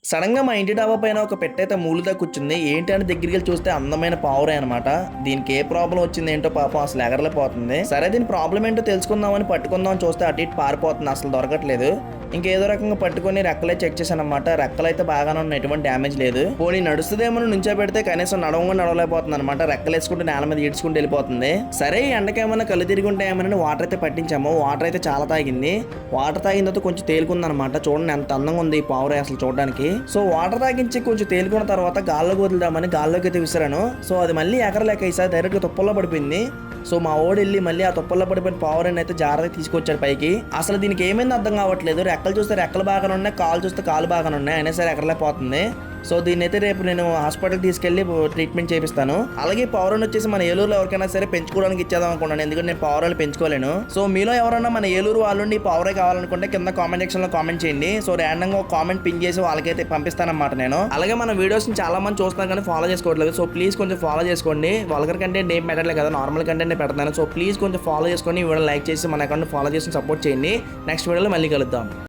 సడన్‌గా మా ఇంటి డాబా పైన ఒక పెట్టయితే మూలుతా కూర్చుంది. ఏంటి అని దగ్గరికెళ్ళి చూస్తే అందమైన పావురే అనమాట. దీనికి ఏ ప్రాబ్లమ్ వచ్చిందేంటో పాపం అసలు ఎగరలేకపోతుంది. సరే దీని ప్రాబ్లమ్ ఏంటో తెలుసుకుందామని పట్టుకుందామని చూస్తే అటు ఇటు పారిపోతుంది. అసలు దొరకట్లేదు. ఇంకేదో రకంగా పట్టుకొని రెక్కలే చెక్ చేశానన్నమాట. రెక్కలైతే బాగానే ఉన్నాయి. ఎటువంటి డ్యామేజ్ లేదు. పోనీ నడుస్తుందేమో నుంచోబెడితే కనీసం నడవలేకపోతుంది అనమాట. రెక్కలేసుకుంటే నేల మీద ఈడ్చుకుంటూ వెళ్ళిపోతుంది. సరే ఈ ఎండకేమన్నా కళ్ళు తిరిగి ఉంటాయేమని వాటర్ అయితే పట్టించాము. వాటర్ అయితే చాలా తాగింది. వాటర్ తాగిన తర్వాత కొంచెం తేలుకుందనమాట. చూడండి ఎంత అందంగా ఉంది ఈ పావురే అసలు చూడడానికి. సో వాటర్ తాగించి కొంచెం తేలుకున్న తర్వాత గాల్లోకి వదులుదామని గాల్లోకి అయితే విసిరాను. సో అది మళ్ళీ ఎగరలేక ఈసారి డైరెక్ట్ గా తుప్పల్లో పడిపోయింది. సో మా ఓడి వెళ్ళి మళ్ళీ ఆ తుప్పల్లో పడిపోయిన పావురాన్ని అయితే జాగ్రత్తగా తీసుకొచ్చాడు పైకి. అసలు దీనికి ఏమైంది అర్థం కావట్లేదు. రెక్కలు చూస్తే రెక్కలు బాగానే ఉన్నాయి, కాలు చూస్తే కాలు బాగానే ఉన్నాయి, అయినా సరే ఎగరలేకపోతుంది. సో దీన్ని అయితే రేపు నేను హాస్పిటల్కి తీసుకెళ్లి ట్రీట్మెంట్ చేపిస్తాను. అలాగే పావురాన్ని వచ్చేసి మన ఏలూరులో ఎవరికైనా సరే పెంచుకోవడానికి ఇచ్చేద్దాం అనుకున్నాను. ఎందుకంటే నేను పావురాలు పెంచుకోలేను. సో మీలో ఎవరైనా మన ఏలూరు వాళ్ళుండి పావురే కావాలనుకుంటే కింద కామెంట్ సెక్షన్ లో కామెంట్ చేయండి. సో ర్యాండమ్ గా ఒక కామెంట్ పిన్ చేసి వాళ్ళకైతే పంపిస్తానన్నమాట నేను. అలాగే మన వీడియోస్ ని చాలా మంది చూస్తున్నారు కానీ ఫాలో చేసుకోవట్లేదు. సో ప్లీజ్ కొంచెం ఫాలో చేసుకోండి. వల్గర్ కంటెంట్ ఏం పెట్టట్లేదు కదా, నార్మల్ కంటెంట్ పెడతాను. సో ప్లీజ్ కొంచెం ఫాలో చేసుకొని వీడియో లైక్ చేసి మన అకౌంట్ ఫాలో చేసి సపోర్ట్ చేయండి. నెక్స్ట్ వీడియోలో మళ్ళీ కలుద్దాం.